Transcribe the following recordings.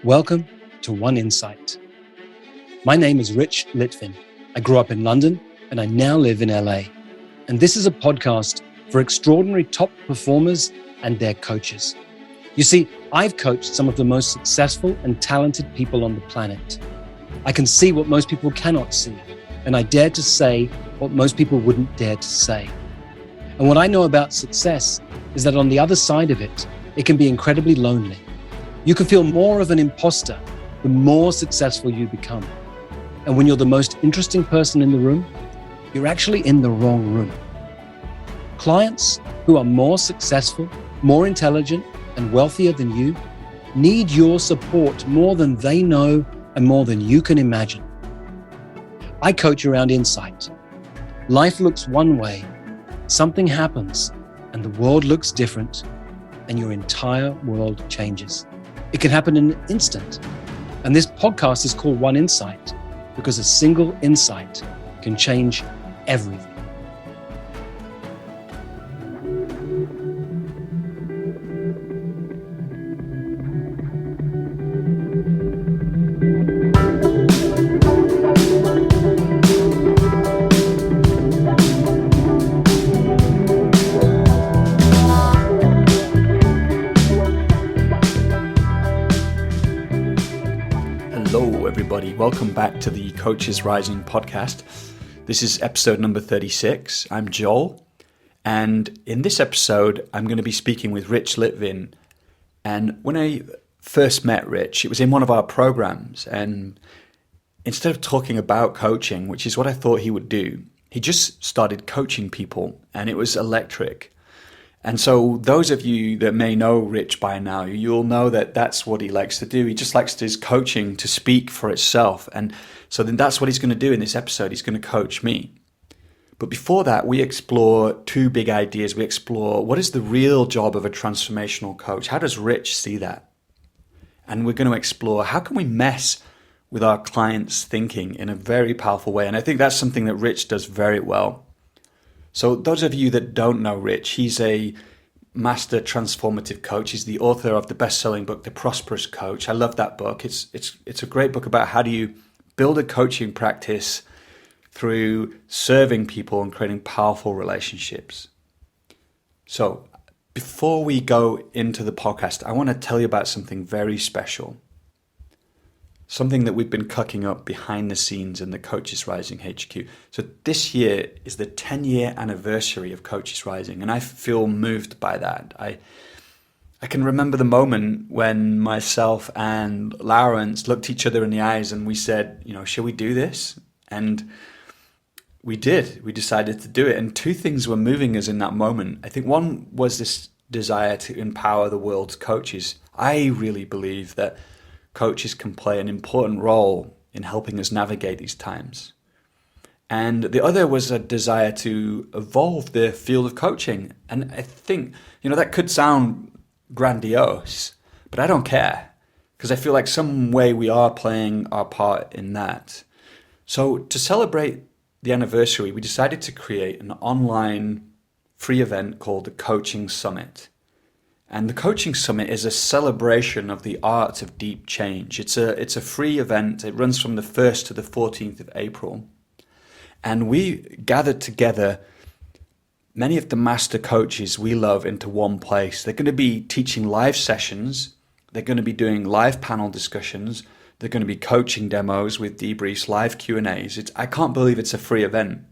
Welcome to One Insight. My name is Litvin. I grew up in London and I now live in LA. And this is a podcast for extraordinary top performers and their coaches. You see, I've coached some of the most successful and talented people on the planet. I can see what most people cannot see, and I dare to say what most people wouldn't dare to say. And what I know about success is that on the other side of it, it can be incredibly lonely. You can feel more of an imposter the more successful you become. And when you're the most interesting person in the room, you're actually in the wrong room. Clients who are more successful, more intelligent, and wealthier than you need your support more than they know and more than you can imagine. I coach around insight. Life looks one way, something happens, and the world looks different, and your entire world changes. It can happen in an instant. And this podcast is called One Insight because a single insight can change everything. Hello, everybody. Welcome back to the Coaches Rising podcast. This is episode number 36. I'm Joel, and in this episode, I'm going to be speaking with Rich Litvin. And when I first met Rich, it was in one of our programs, and instead of talking about coaching, which is what I thought he would do, he just started coaching people, and it was electric. And so those of you that may know Rich by now, you'll know that that's what he likes to do. He just likes his coaching to speak for itself. And so then that's what he's going to do in this episode. He's going to coach me. But before that, we explore two big ideas. We explore what is the real job of a transformational coach? How does Rich see that? And we're going to explore how can we mess with our clients' thinking in a very powerful way. And I think that's something that Rich does very well. So those of you that don't know Rich, he's a master transformative coach. He's the author of the best-selling book, The Prosperous Coach. I love that book. It's a great book about how do you build a coaching practice through serving people and creating powerful relationships. So before we go into the podcast, I want to tell you about something very special. Something that we've been cooking up behind the scenes in the Coaches Rising HQ. So this year is the 10-year anniversary of Coaches Rising, and I feel moved by that. I can remember the moment when myself and Lawrence looked each other in the eyes and we said, shall we do this? And we did. We decided to do it. And two things were moving us in that moment. I think one was this desire to empower the world's coaches. I really believe that coaches can play an important role in helping us navigate these times. And the other was a desire to evolve the field of coaching. And I think, that could sound grandiose, but I don't care because I feel like some way we are playing our part in that. So to celebrate the anniversary, we decided to create an online free event called the Coaching Summit. And the Coaching Summit is a celebration of the art of deep change. It's a free event. It runs from the 1st to the 14th of April. And we gathered together many of the master coaches we love into one place. They're going to be teaching live sessions. They're going to be doing live panel discussions. They're going to be coaching demos with debriefs, live Q&As. I can't believe it's a free event.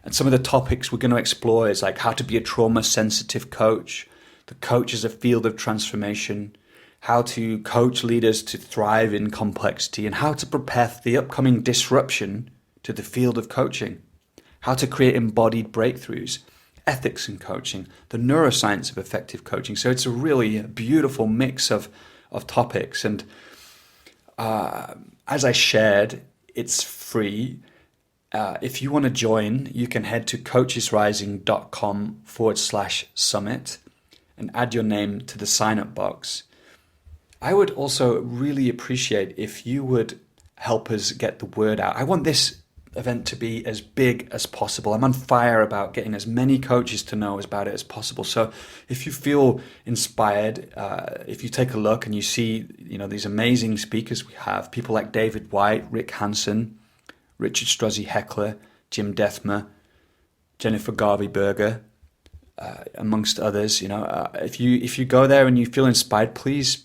And some of the topics we're going to explore is like how to be a trauma-sensitive coach, the coach as a field of transformation, how to coach leaders to thrive in complexity, and how to prepare for the upcoming disruption to the field of coaching, how to create embodied breakthroughs, ethics in coaching, the neuroscience of effective coaching. So it's a really beautiful mix of topics. And as I shared, it's free. If you want to join, you can head to coachesrising.com/summit. and add your name to the sign-up box. I would also really appreciate if you would help us get the word out. I want this event to be as big as possible. I'm on fire about getting as many coaches to know about it as possible. So if you feel inspired, if you take a look and you see, these amazing speakers we have, people like David White, Rick Hansen, Richard Struzzi Heckler, Jim Dethmer, Jennifer Garvey Berger, amongst others, if you go there and you feel inspired, please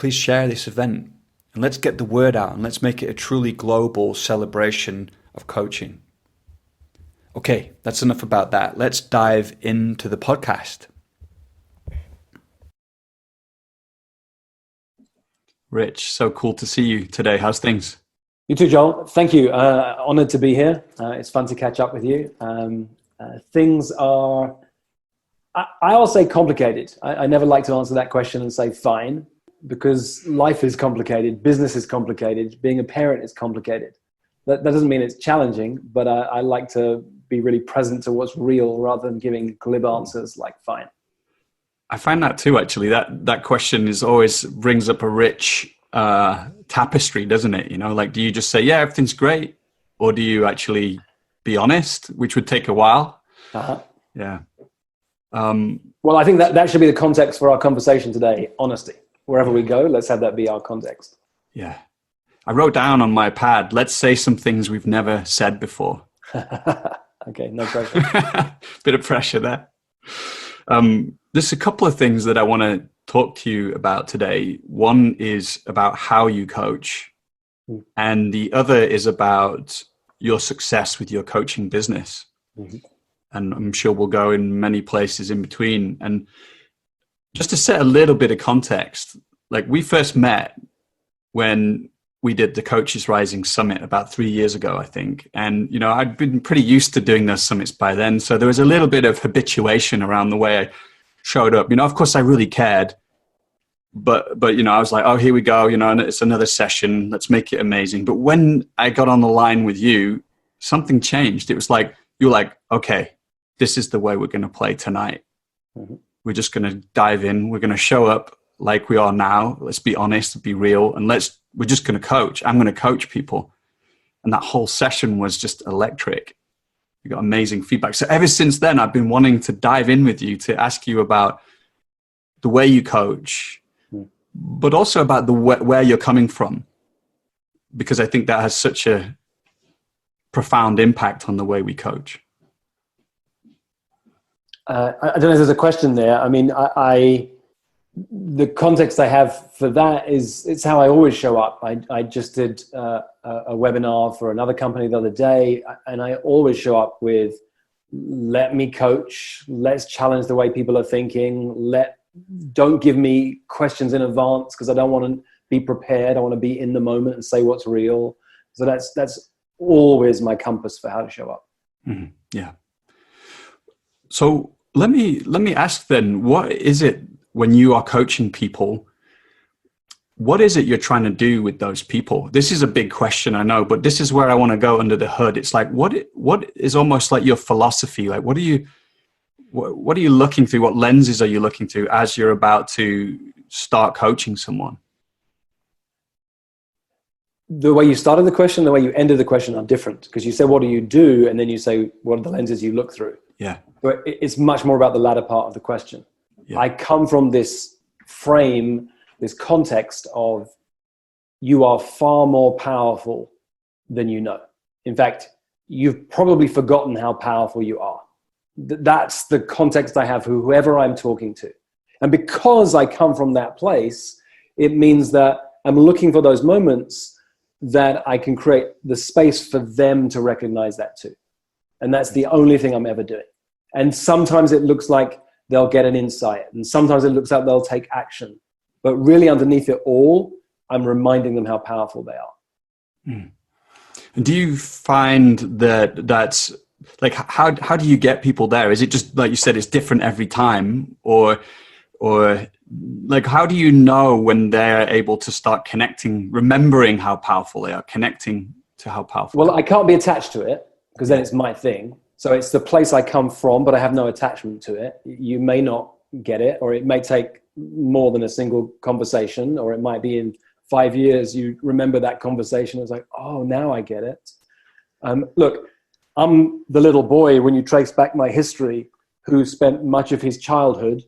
share this event and let's get the word out and let's make it a truly global celebration of coaching. Okay, that's enough about that. Let's dive into the podcast. Rich, so cool to see you today. How's things? You too, Joel. Thank you. Honored to be here. It's fun to catch up with you. Things are, I'll say complicated. I never like to answer that question and say fine, because life is complicated, business is complicated, being a parent is complicated. That doesn't mean it's challenging, but I like to be really present to what's real rather than giving glib answers like fine. I find that too, actually. That question is always brings up a rich tapestry, doesn't it? Do you just say, yeah, everything's great? Or do you actually be honest, which would take a while? Uh-huh. Yeah. Well, I think that should be the context for our conversation today. Honesty. Wherever we go, let's have that be our context. Yeah. I wrote down on my pad, let's say some things we've never said before. Okay, no pressure. Bit of pressure there. There's a couple of things that I want to talk to you about today. One is about how you coach, and the other is about your success with your coaching business. Mm-hmm. And I'm sure we'll go in many places in between. And just to set a little bit of context, we first met when we did the Coaches Rising Summit about 3 years ago, I think. And, I'd been pretty used to doing those summits by then. So there was a little bit of habituation around the way I showed up. Of course I really cared, but I was like, oh, here we go. And it's another session. Let's make it amazing. But when I got on the line with you, something changed. It was like, you were like, okay, this is the way we're going to play tonight. Mm-hmm. We're just going to dive in. We're going to show up like we are now. Let's be honest, be real. And we're just going to coach. I'm going to coach people. And that whole session was just electric. We got amazing feedback. So ever since then, I've been wanting to dive in with you to ask you about the way you coach, but also about where you're coming from, because I think that has such a profound impact on the way we coach. I don't know if there's a question there. I mean, the context I have for that is it's how I always show up. I just did a webinar for another company the other day, and I always show up with, let me coach, let's challenge the way people are thinking, don't give me questions in advance because I don't want to be prepared. I want to be in the moment and say what's real. So that's always my compass for how to show up. Mm-hmm. Yeah. So let me ask then, what is it when you are coaching people, what is it you're trying to do with those people? This is a big question, I know, but this is where I want to go under the hood. It's like, what is almost like your philosophy? Like, what are you looking through? What lenses are you looking through as you're about to start coaching someone? The way you started the question, the way you ended the question are different, because you said, what do you do? And then you say, what are the lenses you look through? Yeah. But it's much more about the latter part of the question. Yeah. I come from this frame, this context of you are far more powerful than you know. In fact, you've probably forgotten how powerful you are. That's the context I have for whoever I'm talking to. And because I come from that place, it means that I'm looking for those moments that I can create the space for them to recognize that too. And that's the only thing I'm ever doing. And sometimes it looks like they'll get an insight, and sometimes it looks like they'll take action. But really underneath it all, I'm reminding them how powerful they are. Mm. And do you find that's like, how do you get people there? Is it just, like you said, it's different every time? Or like, how do you know when they're able to start connecting, remembering how powerful they are, connecting to how powerful? Well, I can't be attached to it because then it's my thing. So it's the place I come from, but I have no attachment to it. You may not get it, or it may take more than a single conversation, or it might be in 5 years, you remember that conversation. It's like, oh, now I get it. Look, I'm the little boy, when you trace back my history, who spent much of his childhood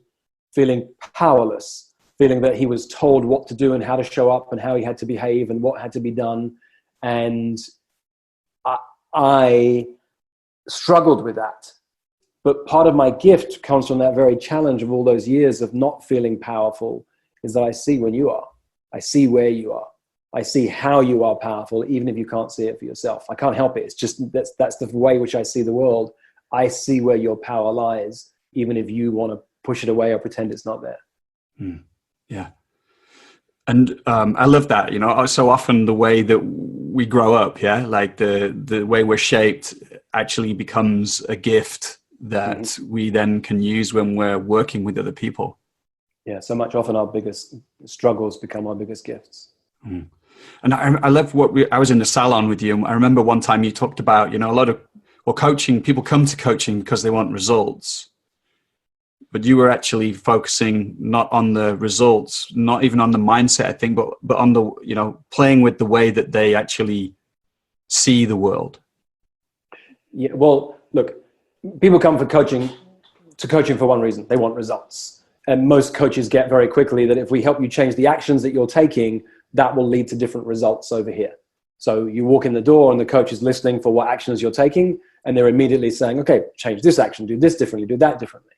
feeling powerless, feeling that he was told what to do and how to show up and how he had to behave and what had to be done. And I struggled with that. But part of my gift comes from that very challenge of all those years of not feeling powerful, is that I see when you are. I see where you are. I see how you are powerful, even if you can't see it for yourself. I can't help it. It's just, that's the way which I see the world. I see where your power lies, even if you want to push it away or pretend it's not there. Yeah. And I love that, so often the way that we grow up, like the way we're shaped actually becomes a gift that we then can use when we're working with other people. Yeah, so much often our biggest struggles become our biggest gifts. And I love I was in the salon with you. I remember one time you talked about, a lot of, coaching, people come to coaching because they want results. But you were actually focusing not on the results, not even on the mindset, I think, but on the, playing with the way that they actually see the world. Yeah, well, look, people come to coaching for one reason. They want results. And most coaches get very quickly that if we help you change the actions that you're taking, that will lead to different results over here. So you walk in the door and the coach is listening for what actions you're taking, and they're immediately saying, okay, change this action, do this differently, do that differently.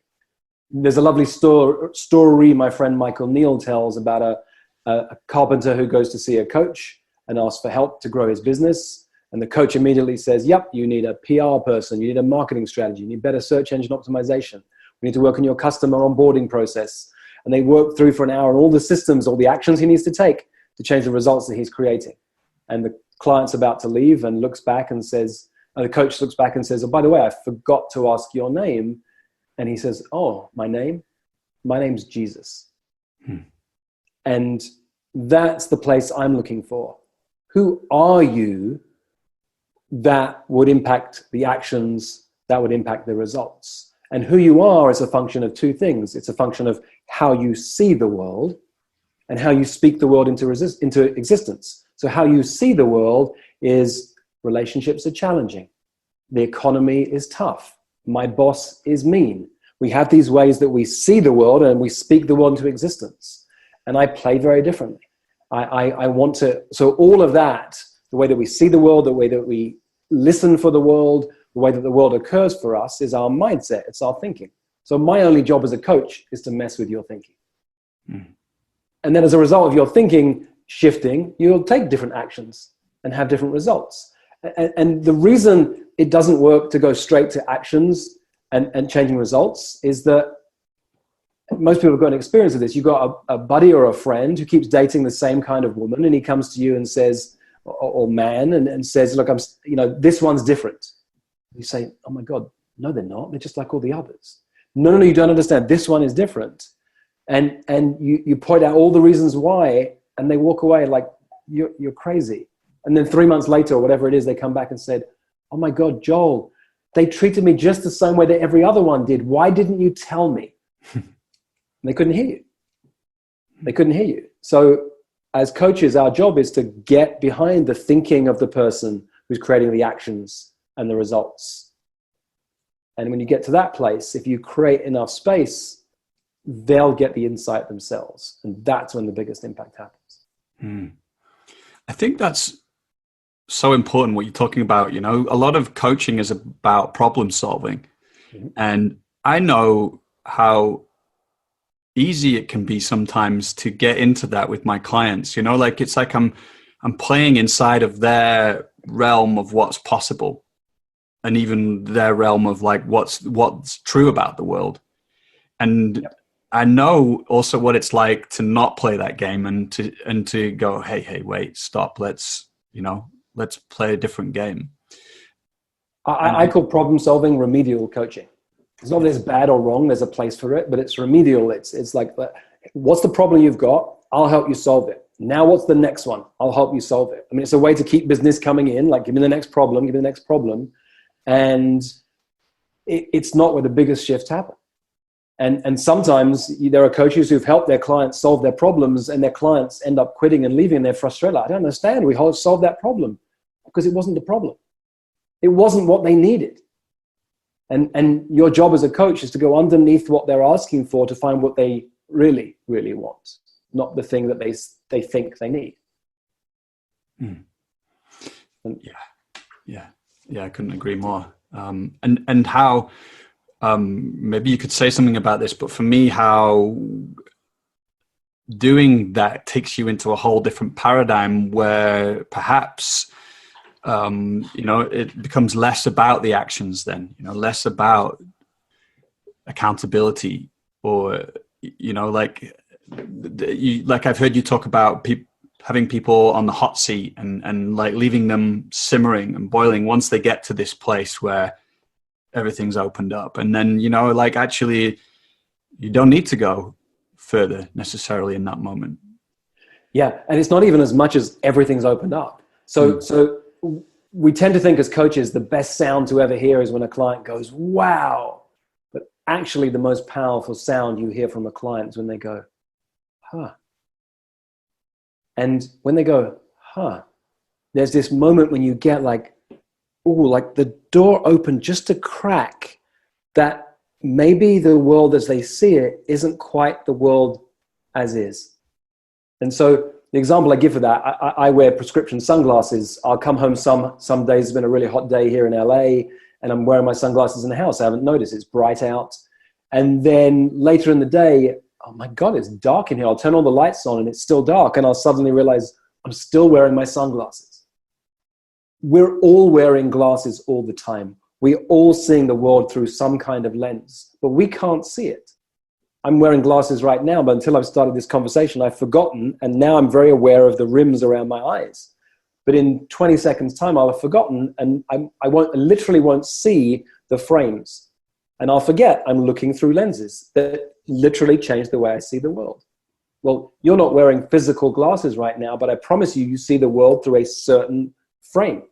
There's a lovely story my friend Michael Neal tells about a carpenter who goes to see a coach and asks for help to grow his business. And the coach immediately says, yep, you need a PR person, you need a marketing strategy, you need better search engine optimization. We need to work on your customer onboarding process. And they work through for an hour on all the systems, all the actions he needs to take to change the results that he's creating. And the client's about to leave and looks back and says, the coach looks back and says, oh, by the way, I forgot to ask your name. And he says, oh, my name's Jesus. And that's the place I'm looking for. Who are you that would impact the actions, that would impact the results? And who you are is a function of two things. It's a function of how you see the world and how you speak the world into existence. So how you see the world is relationships are challenging. The economy is tough. My boss is mean. We have these ways that we see the world and we speak the world into existence. And I play very differently. I want to, so all of that, the way that we see the world, the way that we listen for the world, the way that the world occurs for us is our mindset. It's our thinking. So my only job as a coach is to mess with your thinking. And then as a result of your thinking shifting, you'll take different actions and have different results. And the reason it doesn't work to go straight to actions and changing results is that most people have got an experience of this. You've got a buddy or a friend who keeps dating the same kind of woman, and he comes to you and says, or man, and says, look, this one's different. You say, oh my God, no, they're not. They're just like all the others. No, you don't understand. This one is different. And you point out all the reasons why, and they walk away like, you're crazy. And then 3 months later, or whatever it is, they come back and said, oh my God, Joel, they treated me just the same way that every other one did. Why didn't you tell me? They couldn't hear you. They couldn't hear you. So as coaches, our job is to get behind the thinking of the person who's creating the actions and the results. And when you get to that place, if you create enough space, they'll get the insight themselves. And that's when the biggest impact happens. I think that's so important what you're talking about. A lot of coaching is about problem solving. And I know how easy it can be sometimes to get into that with my clients. It's like I'm playing inside of their realm of what's possible, and even their realm of like what's true about the world. And I know also what it's like to not play that game and to go, hey, wait, stop. Let's play a different game. I call problem solving remedial coaching. It's not that it's bad or wrong. There's a place for it, but it's remedial. It's like, what's the problem you've got? I'll help you solve it. Now, what's the next one? I'll help you solve it. I mean, it's a way to keep business coming in. Like, give me the next problem, give me the next problem. And it's not where the biggest shifts happen. And sometimes there are coaches who've helped their clients solve their problems, and their clients end up quitting and leaving, and they're frustrated. I don't understand. We solved that problem because it wasn't the problem. It wasn't what they needed. And your job as a coach is to go underneath what they're asking for to find what they really, really want, not the thing that they think they need. Mm. Yeah, I couldn't agree more. And how, maybe you could say something about this, but for me, how doing that takes you into a whole different paradigm where perhaps, it becomes less about the actions then, less about accountability, or, like I've heard you talk about having people on the hot seat and like leaving them simmering and boiling once they get to this place where everything's opened up. And then, like actually you don't need to go further necessarily in that moment. Yeah. And it's not even as much as everything's opened up. So we tend to think as coaches, the best sound to ever hear is when a client goes, wow. But actually the most powerful sound you hear from a client is when they go, huh. And when they go, huh, there's this moment when you get like, oh, like the door opened just a crack, that maybe the world as they see it isn't quite the world as is. And so the example I give for that, I wear prescription sunglasses. I'll come home some days, it's been a really hot day here in LA, and I'm wearing my sunglasses in the house. I haven't noticed, it's bright out. And then later in the day, oh my God, it's dark in here. I'll turn all the lights on and it's still dark. And I'll suddenly realize I'm still wearing my sunglasses. We're all wearing glasses all the time. We're all seeing the world through some kind of lens, but we can't see it. I'm wearing glasses right now, but until I've started this conversation, I've forgotten. And now I'm very aware of the rims around my eyes. But in 20 seconds time, I'll have forgotten, and I literally won't see the frames. And I'll forget I'm looking through lenses that literally change the way I see the world. Well, you're not wearing physical glasses right now, but I promise you see the world through a certain frame.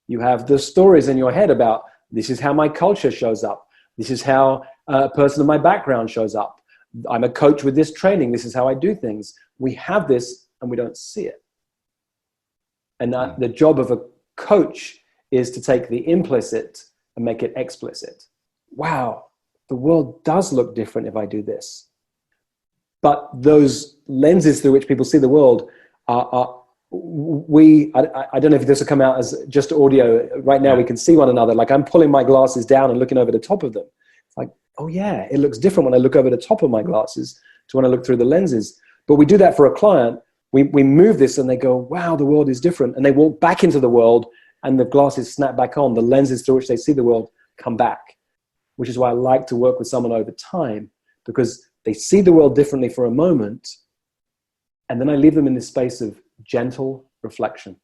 You have the stories in your head about, this is how my culture shows up. This is how a person of my background shows up. I'm a coach with this training. This is how I do things. We have this and we don't see it. And the job of a coach is to take the implicit and make it explicit. Wow, the world does look different if I do this. But those lenses through which people see the world I don't know if this will come out as just audio. Right now we can see one another. Like I'm pulling my glasses down and looking over the top of them. It's like, oh yeah, it looks different when I look over the top of my glasses to when I look through the lenses. But we do that for a client. We move this and they go, wow, the world is different. And they walk back into the world and the glasses snap back on. The lenses through which they see the world come back, which is why I like to work with someone over time, because they see the world differently for a moment. And then I leave them in this space of gentle reflection.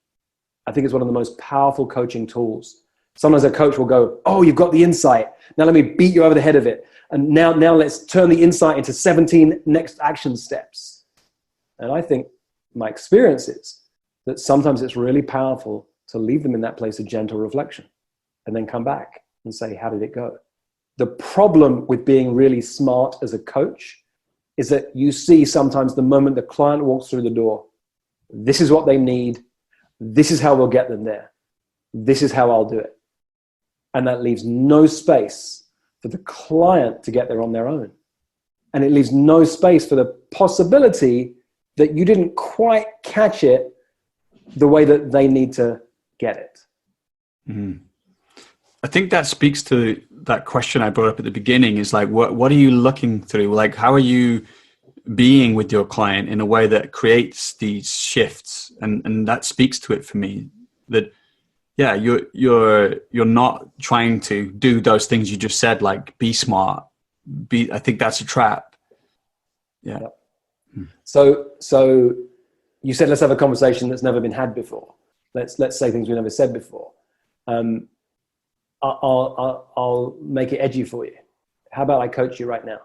I think it's one of the most powerful coaching tools. Sometimes a coach will go, oh, you've got the insight. Now let me beat you over the head of it. And now let's turn the insight into 17 next action steps. And I think my experience is that sometimes it's really powerful to leave them in that place of gentle reflection and then come back and say, how did it go? The problem with being really smart as a coach is that you see sometimes the moment the client walks through the door, this is what they need. This is how we'll get them there. This is how I'll do it. And that leaves no space for the client to get there on their own. And it leaves no space for the possibility that you didn't quite catch it the way that they need to get it. Mm. I think that speaks to that question I brought up at the beginning, is like, what are you looking through? Like, how are you being with your client in a way that creates these shifts? And that speaks to it for me, that, yeah, you're not trying to do those things you just said, like be smart. I think that's a trap. Yeah. Yep. So you said, let's have a conversation that's never been had before. Let's say things we never said before. I'll make it edgy for you. How about I coach you right now?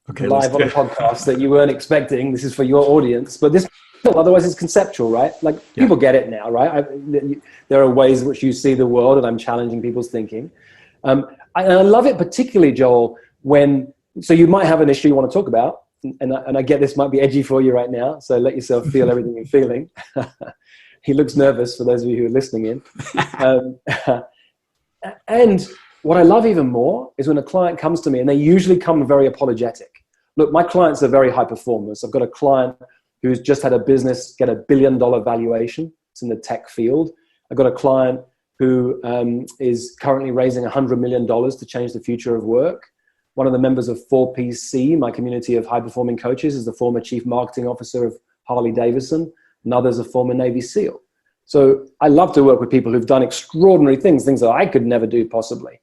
Okay, live on a podcast that you weren't expecting. This is for your audience, but this, otherwise it's conceptual, right? Like people get it now, right? There are ways in which you see the world, and I'm challenging people's thinking. I love it particularly, Joel, so you might have an issue you want to talk about, and I get this might be edgy for you right now, so let yourself feel everything you're feeling. He looks nervous for those of you who are listening in. And what I love even more is when a client comes to me, and they usually come very apologetic. Look, my clients are very high performers. I've got a client who's just had a business get $1 billion valuation. It's in the tech field. I've got a client who is currently raising $100 million to change the future of work. One of the members of 4PC, my community of high-performing coaches, is the former chief marketing officer of Harley Davidson. Another's a former Navy SEAL. So I love to work with people who've done extraordinary things that I could never do possibly.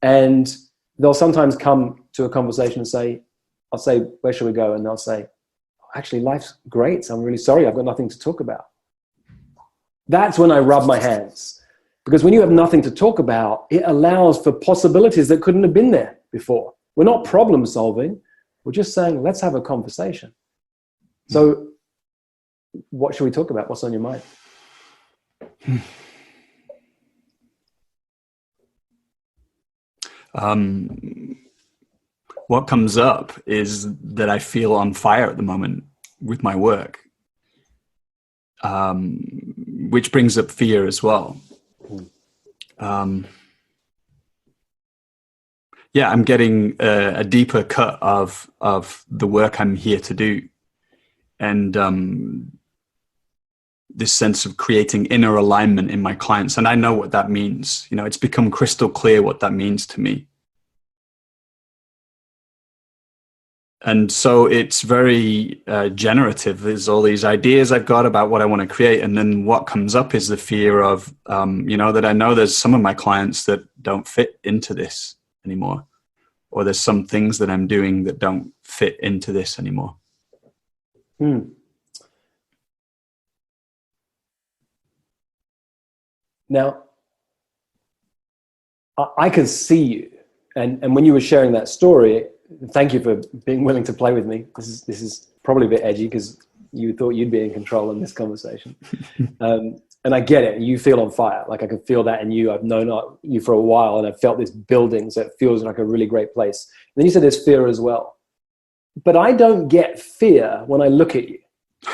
And they'll sometimes come to a conversation and say, I'll say, where shall we go? And they'll say, actually, life's great. So I'm really sorry. I've got nothing to talk about. That's when I rub my hands. Because when you have nothing to talk about, it allows for possibilities that couldn't have been there before. We're not problem solving. We're just saying, let's have a conversation. So what should we talk about? What's on your mind? What comes up is that I feel on fire at the moment with my work, which brings up fear as well. I'm getting a deeper cut of the work I'm here to do, and this sense of creating inner alignment in my clients. And I know what that means. You know, it's become crystal clear what that means to me. And so it's very generative. There's all these ideas I've got about what I want to create. And then what comes up is the fear of, that I know there's some of my clients that don't fit into this anymore. Or there's some things that I'm doing that don't fit into this anymore. Now, I can see you. And when you were sharing that story, thank you for being willing to play with me. This is probably a bit edgy because you thought you'd be in control in this conversation. And I get it. You feel on fire. Like I can feel that in you. I've known you for a while and I've felt this building. So it feels like a really great place. And then you said there's fear as well. But I don't get fear when I look at you.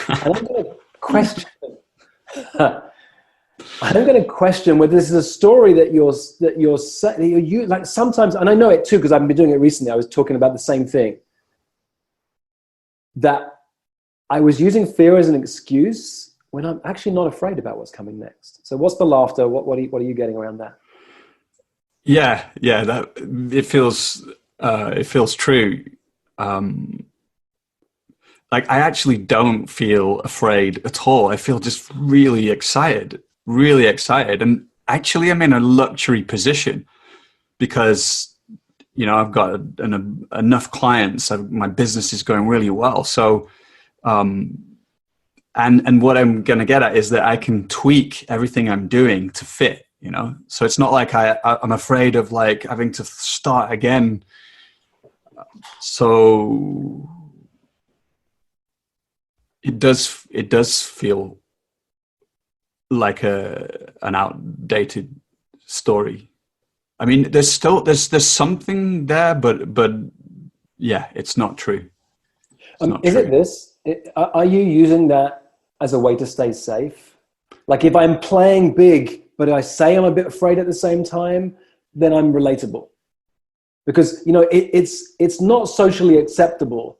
And I'm going to question. I'm going to question whether this is a story that you like sometimes, and I know it too because I've been doing it recently. I was talking about the same thing, that I was using fear as an excuse when I'm actually not afraid about what's coming next. So what's the laughter? What are you getting around that? Yeah, that it feels true. Like I actually don't feel afraid at all. I feel just really excited. And actually I'm in a luxury position because, I've got enough clients. My business is going really well. So, and what I'm going to get at is that I can tweak everything I'm doing to fit, so it's not like I'm afraid of like having to start again. So it does feel like an outdated story. I mean, there's something there, but yeah, it's not true. Are you using that as a way to stay safe? Like if I'm playing big, but I say I'm a bit afraid at the same time, then I'm relatable. Because, it's not socially acceptable,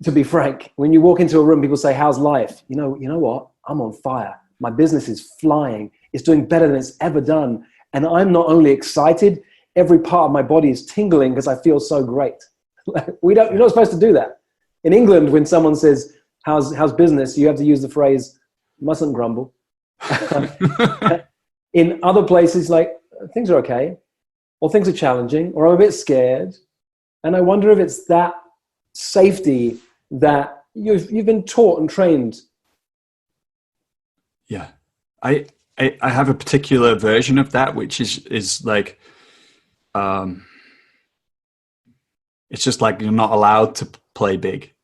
to be frank. When you walk into a room, people say, how's life? You know what? I'm on fire. My business is flying. It's doing better than it's ever done. And I'm not only excited, every part of my body is tingling because I feel so great. You're not supposed to do that. In England, when someone says, how's business? You have to use the phrase, mustn't grumble. In other places, like things are okay, or things are challenging, or I'm a bit scared. And I wonder if it's that safety that you've been taught and trained. Yeah, I have a particular version of that, which is like, it's just like you're not allowed to play big.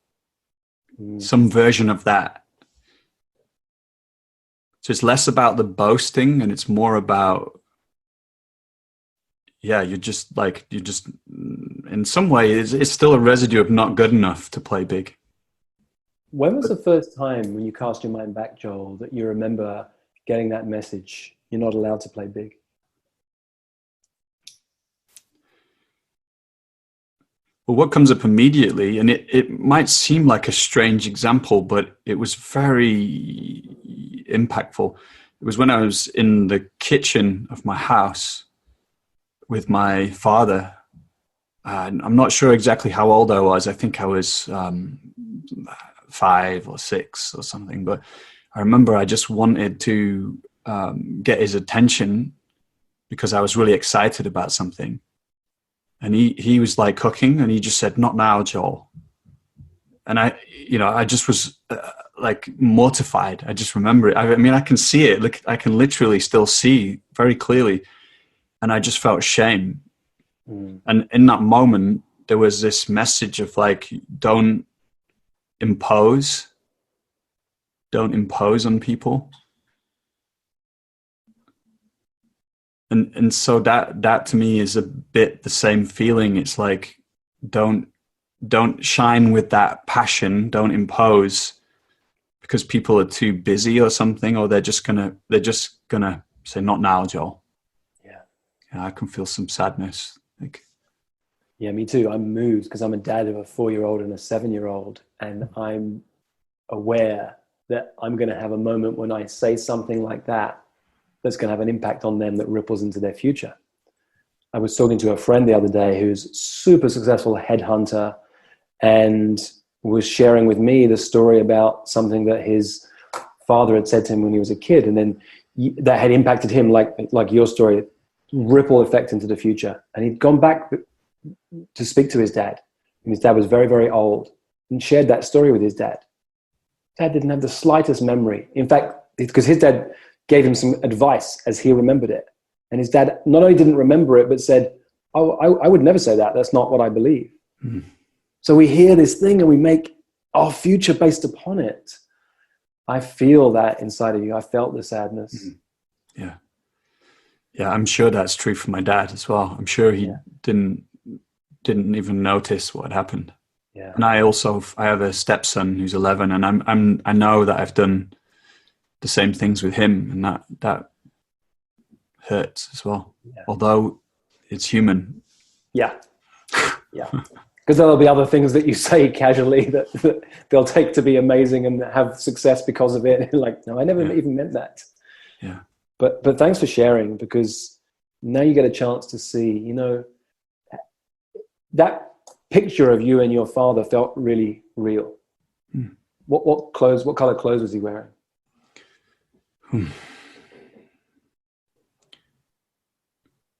Some version of that. So it's less about the boasting and it's more about, you're just in some way it's still a residue of not good enough to play big. When was the first time when you cast your mind back, Joel, that you remember getting that message? You're not allowed to play big. Well, what comes up immediately, and it might seem like a strange example, but it was very impactful. It was when I was in the kitchen of my house with my father. I'm not sure exactly how old I was. I think I was 5 or 6 or something. But I remember I just wanted to get his attention because I was really excited about something. And he was like cooking, and he just said, "Not now, Joel." And I just was like mortified. I just remember it. I mean, I can see it. Like, I can literally still see very clearly. And I just felt shame. And in that moment, there was this message of like, don't impose on people. And so that to me is a bit the same feeling. It's like, don't shine with that passion, don't impose, because people are too busy or something, or they're just gonna say, "Not now, Joel." Yeah. I can feel some sadness. Like, yeah, me too. I'm moved because I'm a dad of a 4-year-old and a 7-year-old, and I'm aware that I'm going to have a moment when I say something like that that's going to have an impact on them that ripples into their future. I was talking to a friend the other day who's super successful headhunter, and was sharing with me the story about something that his father had said to him when he was a kid, and then that had impacted him like your story, ripple effect into the future. And he'd gone back to speak to his dad, and his dad was very, very old, and shared that story with his dad. Dad didn't have the slightest memory. In fact, because his dad gave him some advice as he remembered it. And his dad not only didn't remember it, but said, "Oh, I would never say that. That's not what I believe." Mm. So we hear this thing and we make our future based upon it. I feel that inside of you. I felt the sadness. Mm. Yeah. Yeah, I'm sure that's true for my dad as well. I'm sure he didn't even notice what happened. Yeah. And I have a stepson who's 11, and I know that I've done the same things with him, and that hurts as well. Yeah. Although it's human. Yeah. Yeah. Because there'll be other things that you say casually that they'll take to be amazing and have success because of it. Like, no, I never even meant that. Yeah. But thanks for sharing, because now you get a chance to see, that picture of you and your father felt really real. Hmm. What color clothes was he wearing?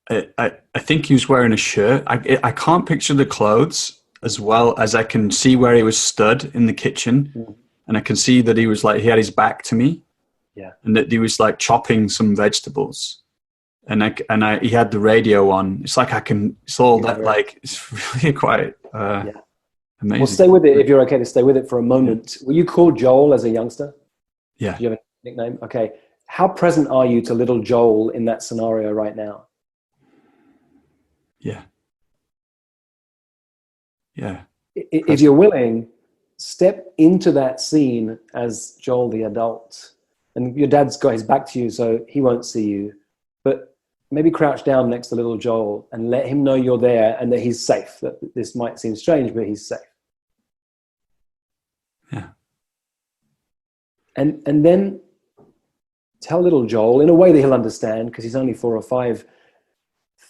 I think he was wearing a shirt. I can't picture the clothes as well as I can see where he was stood in the kitchen, and I can see that he had his back to me, and that he was like chopping some vegetables, and he had the radio on. It's like it's all that, like, it's really quite amazing. Well, stay with it if you're okay to stay with it for a moment. Were you called Joel as a youngster? Yeah. Do you have a nickname? Okay. How present are you to little Joel in that scenario right now? Yeah. Yeah. If you're willing, step into that scene as Joel the adult. And your dad's got his back to you, so he won't see you. But maybe crouch down next to little Joel and let him know you're there and that he's safe. That this might seem strange, but he's safe. Yeah. And then tell little Joel in a way that he'll understand, because he's only 4 or 5,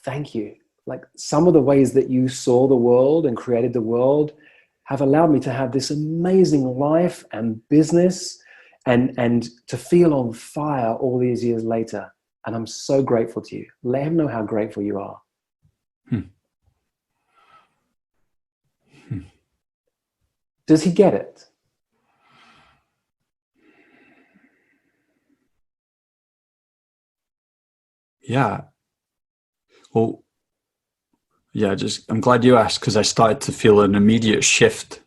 thank you. Like, some of the ways that you saw the world and created the world have allowed me to have this amazing life and business and to feel on fire all these years later. And I'm so grateful to you. Let him know how grateful you are. Does he get it? Yeah. Well, yeah, I'm glad you asked, because I started to feel an immediate shift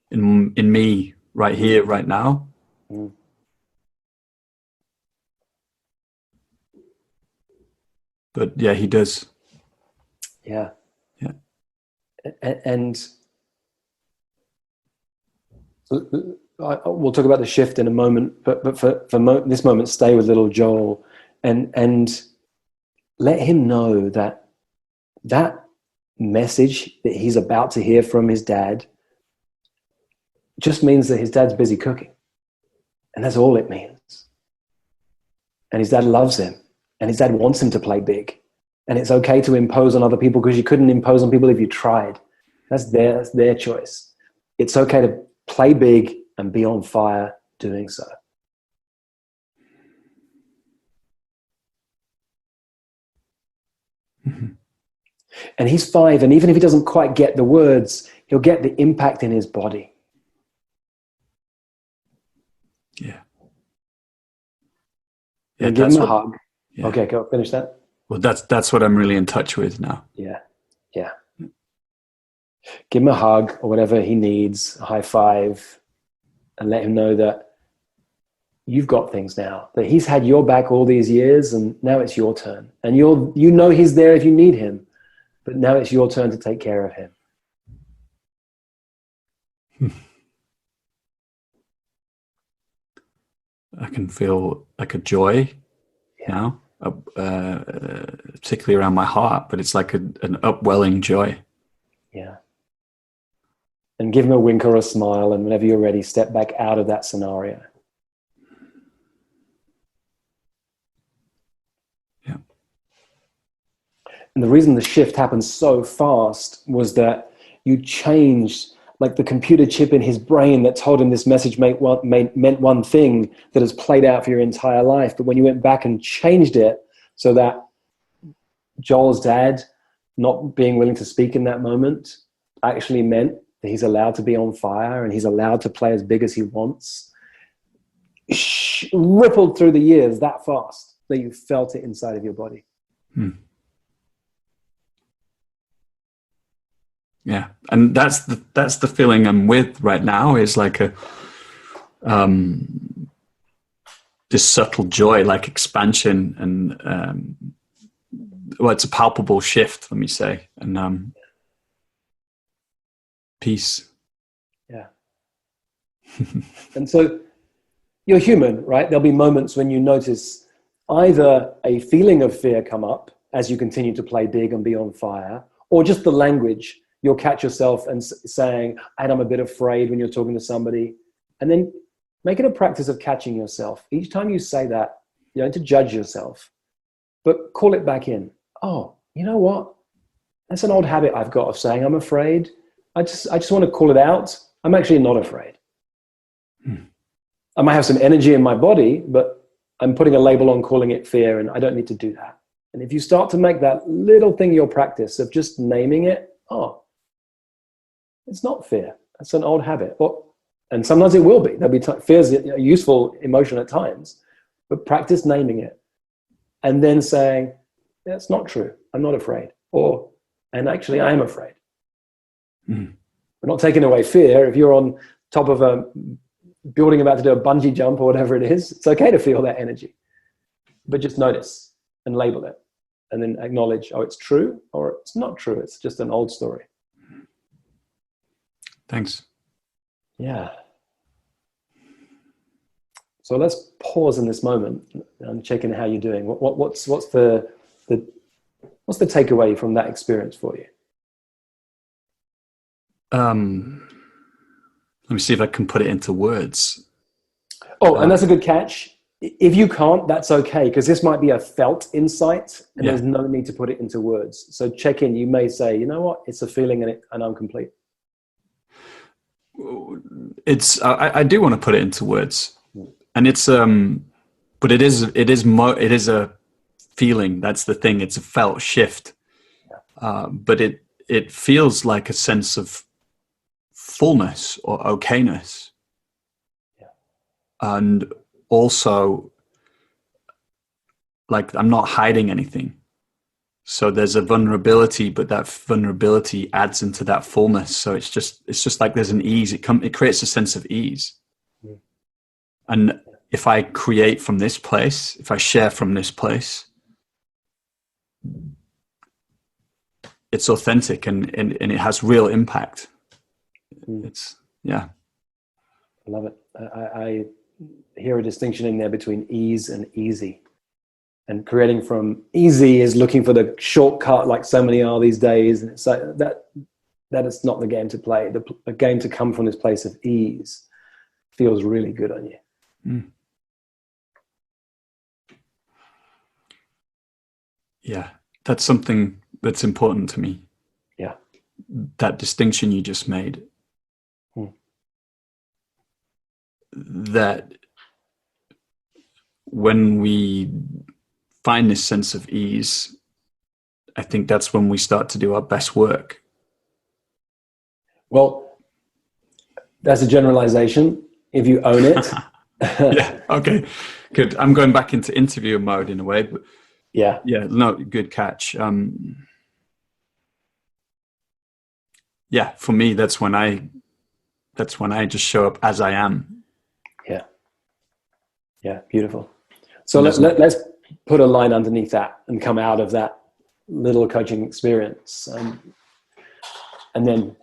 in me right here, right now. Mm. But yeah, he does. Yeah. Yeah. And we'll talk about the shift in a moment, but for this moment, stay with little Joel and let him know that that message that he's about to hear from his dad just means that his dad's busy cooking. And that's all it means. And his dad loves him. And his dad wants him to play big. And it's okay to impose on other people, because you couldn't impose on people if you tried. That's their choice. It's okay to play big and be on fire doing so. Mm-hmm. And he's 5, and even if he doesn't quite get the words, he'll get the impact in his body. Yeah. And give him a hug. Yeah. Okay, go finish that. Well, that's what I'm really in touch with now. Yeah. Give him a hug or whatever he needs, a high five, and let him know that you've got things now, that he's had your back all these years, and now it's your turn. And you know he's there if you need him, but now it's your turn to take care of him. I can feel like a joy now, particularly around my heart, but it's like an upwelling joy. Yeah. And give him a wink or a smile, and whenever you're ready, step back out of that scenario. Yeah. And the reason the shift happened so fast was that you changed, like the computer chip in his brain that told him this message meant one thing that has played out for your entire life. But when you went back and changed it so that Joel's dad not being willing to speak in that moment actually meant that he's allowed to be on fire and he's allowed to play as big as he wants, rippled through the years that fast that you felt it inside of your body. Yeah, and that's the feeling I'm with right now, is like a this subtle joy, like expansion, and well, it's a palpable shift, let me say, and peace. Yeah. And so you're human, right? There'll be moments when you notice either a feeling of fear come up as you continue to play big and be on fire, or just the language. You'll catch yourself and saying, and I'm a bit afraid, when you're talking to somebody. And then make it a practice of catching yourself. Each time you say that, you don't have to judge yourself, but call it back in. Oh, you know what? That's an old habit I've got of saying I'm afraid. I just want to call it out. I'm actually not afraid. I might have some energy in my body, but I'm putting a label on calling it fear, and I don't need to do that. And if you start to make that little thing your practice of just naming it, oh, it's not fear. That's an old habit. And sometimes it will be. There'll be fear's a useful emotion at times, but practice naming it and then saying, that's not true. I'm not afraid. And actually I am afraid. We're not taking away fear. If you're on top of a building about to do a bungee jump or whatever it is, it's okay to feel that energy, but just notice and label it and then acknowledge, oh, it's true or it's not true. It's just an old story. Thanks. Yeah. So let's pause in this moment and check in how you're doing. What's the takeaway from that experience for you? Let me see if I can put it into words. Oh, and that's a good catch. If you can't, that's okay, because this might be a felt insight and there's no need to put it into words. So check in. You may say, you know what? It's a feeling and I'm complete. I do want to put it into words, and it's but it is a feeling. That's the thing. It's a felt shift, but it feels like a sense of fullness or okayness, and also like I'm not hiding anything. So there's a vulnerability, but that vulnerability adds into that fullness. So it's just like there's an ease. It creates a sense of ease. And if I create from this place, if I share from this place, it's authentic and it has real impact. It's I love it. I hear a distinction in there between ease and easy. And creating from easy is looking for the shortcut, like so many are these days. And it's like that is not the game to play. The game to come from this place of ease feels really good on you. Mm. Yeah, that's something that's important to me. Yeah. That distinction you just made. That when we find this sense of ease, I think that's when we start to do our best work. Well, that's a generalization. If you own it. Yeah. Okay. Good. I'm going back into interviewer mode in a way, but yeah. No, good catch. Yeah, for me, that's when I just show up as I am. Yeah, beautiful. So let's put a line underneath that and come out of that little coaching experience. And then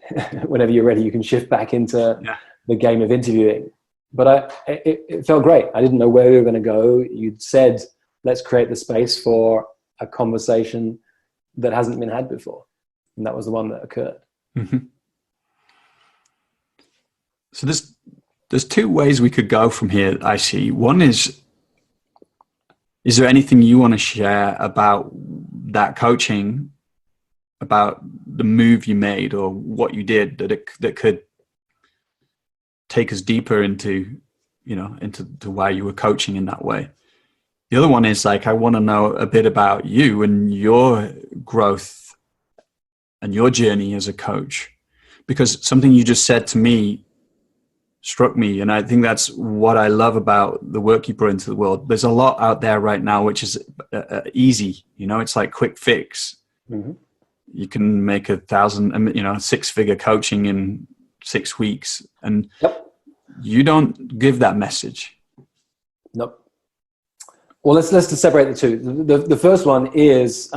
whenever you're ready, you can shift back into the game of interviewing. But it felt great. I didn't know where we were going to go. You'd said, let's create the space for a conversation that hasn't been had before. And that was the one that occurred. Mm-hmm. So there's two ways we could go from here, I see. One is there anything you want to share about that coaching, about the move you made or what you did that could take us deeper into why you were coaching in that way? The other one is I want to know a bit about you and your growth and your journey as a coach, because something you just said to me struck me. And I think that's what I love about the work you put into the world. There's a lot out there right now, which is easy. It's like quick fix. Mm-hmm. You can make 6-figure coaching in 6 weeks. And you don't give that message. Nope. Well, let's just separate the two. The first one is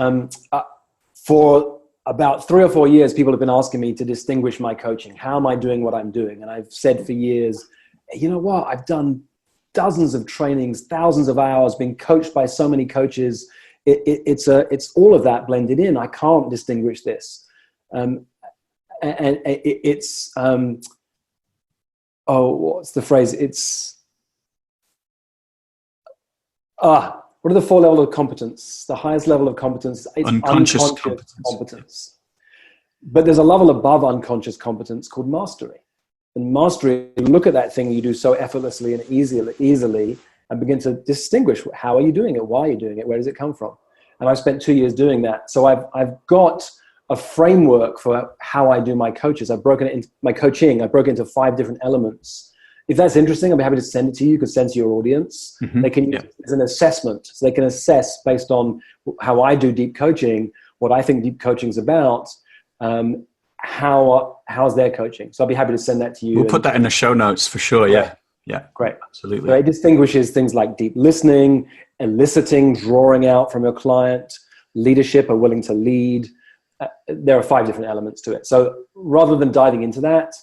for about 3 or 4 years, people have been asking me to distinguish my coaching. How am I doing what I'm doing? And I've said for years, you know what? I've done dozens of trainings, thousands of hours, been coached by so many coaches. It's all of that blended in. I can't distinguish this. It's what's the phrase? It's what are the 4 levels of competence? The highest level of competence is unconscious competence. But there's a level above unconscious competence called mastery. And mastery, you look at that thing you do so effortlessly and easily and begin to distinguish, how are you doing it? Why are you doing it? Where does it come from? And I've spent 2 years doing that. So I've got a framework for how I do my coaches. I've broken it into my coaching. I broke it into 5 different elements. If that's interesting, I'll be happy to send it to you. You can send it to your audience. Mm-hmm. They can use it as an assessment. So they can assess based on how I do deep coaching, what I think deep coaching is about, how's their coaching. So I'll be happy to send that to you. We'll put that in the show notes for sure. Great. Yeah. Great. Absolutely. So it distinguishes things like deep listening, eliciting, drawing out from your client, leadership, are willing to lead. There are 5 different elements to it. So rather than diving into that,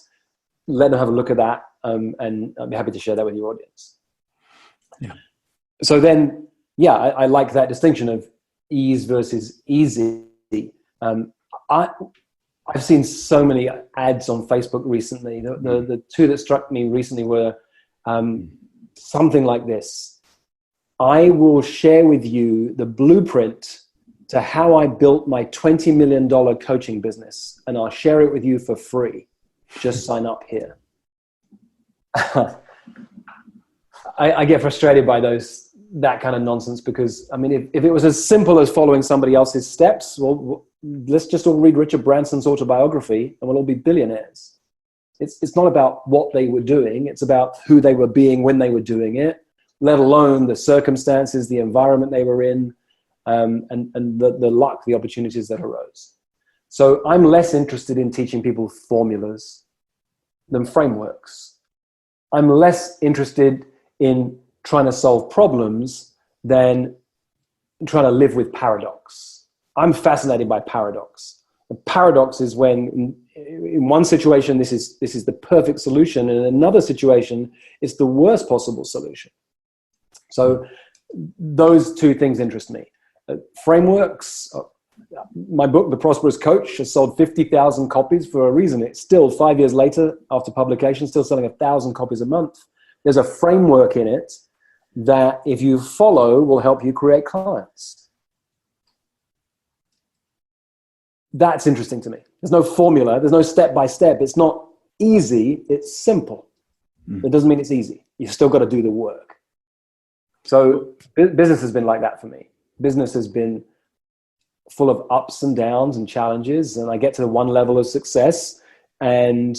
let them have a look at that. And I'll be happy to share that with your audience. Yeah. So then, I like that distinction of ease versus easy. I've seen so many ads on Facebook recently. The 2 that struck me recently were something like this. I will share with you the blueprint to how I built my $20 million coaching business, and I'll share it with you for free. Just sign up here. I get frustrated by that kind of nonsense because, I mean, if it was as simple as following somebody else's steps, well, let's just all read Richard Branson's autobiography and we'll all be billionaires. It's not about what they were doing. It's about who they were being when they were doing it, let alone the circumstances, the environment they were in, and the luck, the opportunities that arose. So I'm less interested in teaching people formulas than frameworks. I'm less interested in trying to solve problems than trying to live with paradox. I'm fascinated by paradox. The paradox is when in one situation, this is the perfect solution. And in another situation, it's the worst possible solution. So those two things interest me. Frameworks, my book, The Prosperous Coach, has sold 50,000 copies for a reason. It's still 5 years later after publication, still selling 1,000 copies a month. There's a framework in it that if you follow will help you create clients. That's interesting to me. There's no formula. There's no step-by-step. It's not easy. It's simple. It doesn't mean it's easy. You've still got to do the work. So business has been like that for me. Business has been full of ups and downs and challenges. And I get to one level of success and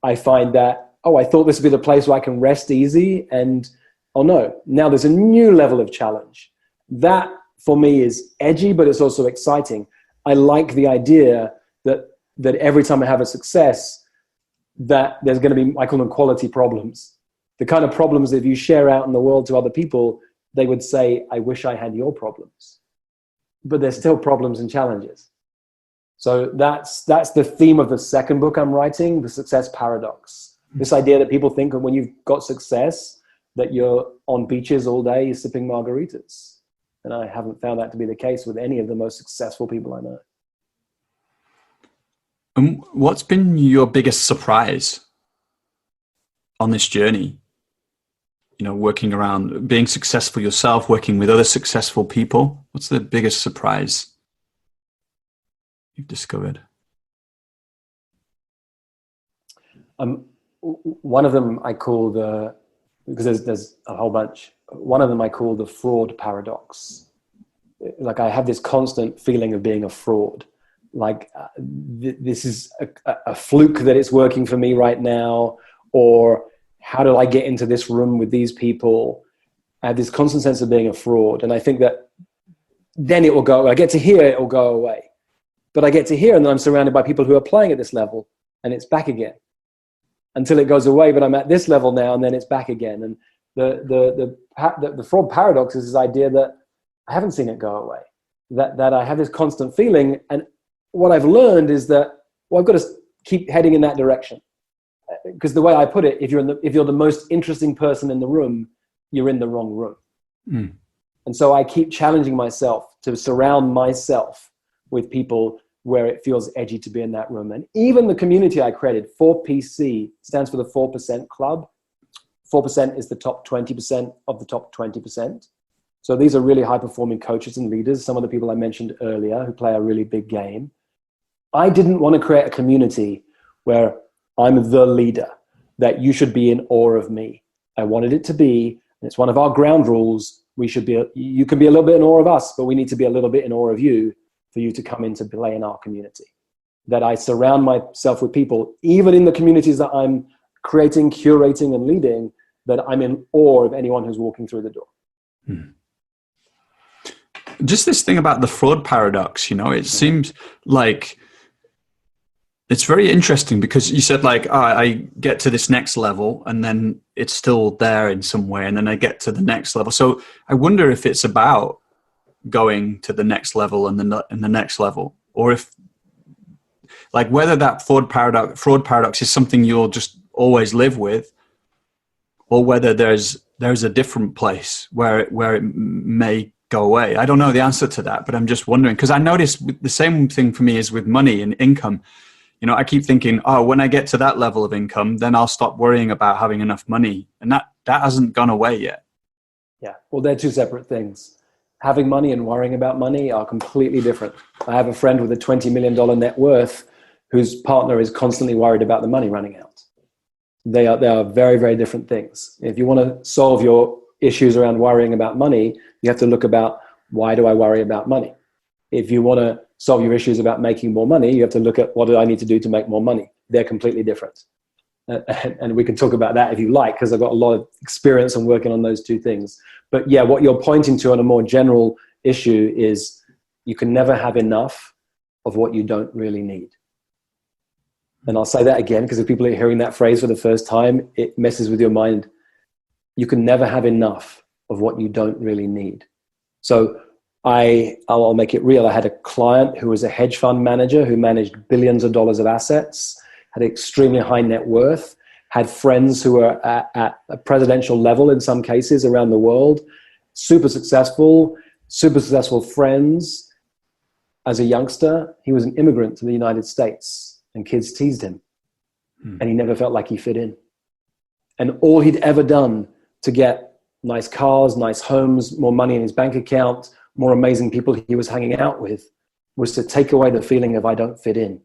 I find that, oh, I thought this would be the place where I can rest easy. And oh no, now there's a new level of challenge. That for me is edgy, but it's also exciting. I like the idea that every time I have a success, that there's going to be, I call them quality problems. The kind of problems that if you share out in the world to other people, they would say, I wish I had your problems. But there's still problems and challenges. So that's the theme of the second book I'm writing, The Success Paradox. This idea that people think that when you've got success, that you're on beaches all day sipping margaritas. And I haven't found that to be the case with any of the most successful people I know. And what's been your biggest surprise on this journey? You know, working around being successful yourself, working with other successful people. What's the biggest surprise you've discovered? One of them I call because there's a whole bunch. One of them I call the fraud paradox. Like I have this constant feeling of being a fraud. Like this is a fluke that it's working for me right now, or how did I get into this room with these people? I have this constant sense of being a fraud. And I think that then it will go, I get to here, it will go away. But I get to here and then I'm surrounded by people who are playing at this level and it's back again until it goes away. But I'm at this level now and then it's back again. And the fraud paradox is this idea that I haven't seen it go away, that I have this constant feeling. And what I've learned is that, well, I've got to keep heading in that direction. Because the way I put it, if you're the most interesting person in the room, you're in the wrong room. And so I keep challenging myself to surround myself with people where it feels edgy to be in that room. And even the community I created, 4PC, stands for the 4% Club. 4% is the top 20% of the top 20%. So these are really high-performing coaches and leaders, some of the people I mentioned earlier who play a really big game. I didn't want to create a community where I'm the leader, that you should be in awe of me. I wanted it to be, and it's one of our ground rules, you can be a little bit in awe of us, but we need to be a little bit in awe of you for you to come into play in our community. That I surround myself with people, even in the communities that I'm creating, curating, and leading, that I'm in awe of anyone who's walking through the door. Just this thing about the fraud paradox, it seems like it's very interesting because you said I get to this next level and then it's still there in some way. And then I get to the next level. So I wonder if it's about going to the next level and the next level, or if whether that fraud paradox is something you'll just always live with, or whether there's a different place where it may go away. I don't know the answer to that, but I'm just wondering, because I noticed the same thing for me is with money and income. I keep thinking, when I get to that level of income, then I'll stop worrying about having enough money. And that hasn't gone away yet. Yeah, well, they're two separate things. Having money and worrying about money are completely different. I have a friend with a $20 million net worth whose partner is constantly worried about the money running out. They are very, very different things. If you want to solve your issues around worrying about money, you have to look about, why do I worry about money? If you want to solve your issues about making more money, you have to look at, what do I need to do to make more money? They're completely different. And we can talk about that if you like, because I've got a lot of experience on working on those two things. But yeah, what you're pointing to on a more general issue is you can never have enough of what you don't really need. And I'll say that again, because if people are hearing that phrase for the first time, it messes with your mind. You can never have enough of what you don't really need. So I'll make it real. I had a client who was a hedge fund manager who managed billions of dollars of assets, had extremely high net worth, had friends who were at a presidential level in some cases around the world, super successful friends. As a youngster, he was an immigrant to the United States and kids teased him. And he never felt like he fit in. And all he'd ever done to get nice cars, nice homes, more money in his bank account, more amazing people he was hanging out with, was to take away the feeling of I don't fit in.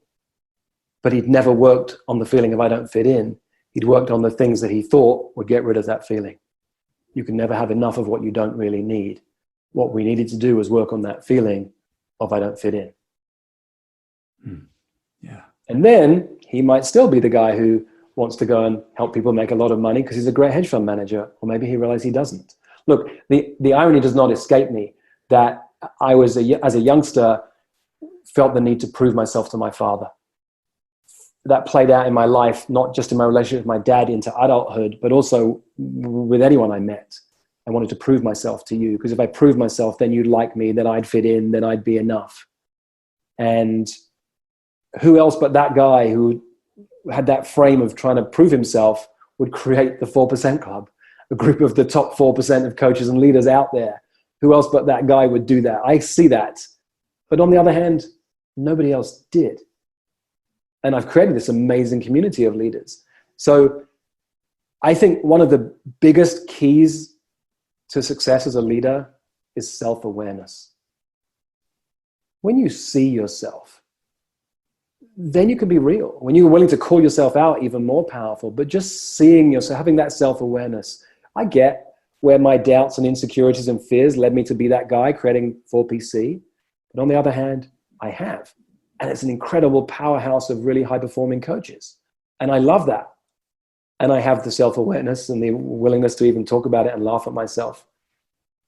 But he'd never worked on the feeling of I don't fit in. He'd worked on the things that he thought would get rid of that feeling. You can never have enough of what you don't really need. What we needed to do was work on that feeling of I don't fit in. Yeah. And then he might still be the guy who wants to go and help people make a lot of money because he's a great hedge fund manager, or maybe he realized he doesn't. Look, the irony does not escape me that I was, as a youngster, felt the need to prove myself to my father. That played out in my life, not just in my relationship with my dad into adulthood, but also with anyone I met. I wanted to prove myself to you, because if I proved myself, then you'd like me, then I'd fit in, then I'd be enough. And who else but that guy who had that frame of trying to prove himself would create the 4% Club, a group of the top 4% of coaches and leaders out there. Who else but that guy would do that? I see that. But on the other hand, nobody else did. And I've created this amazing community of leaders. So I think one of the biggest keys to success as a leader is self-awareness. When you see yourself, then you can be real. When you're willing to call yourself out, even more powerful. But just seeing yourself, having that self-awareness. I get where my doubts and insecurities and fears led me to be that guy creating 4PC. But on the other hand, I have. And it's an incredible powerhouse of really high-performing coaches. And I love that. And I have the self-awareness and the willingness to even talk about it and laugh at myself.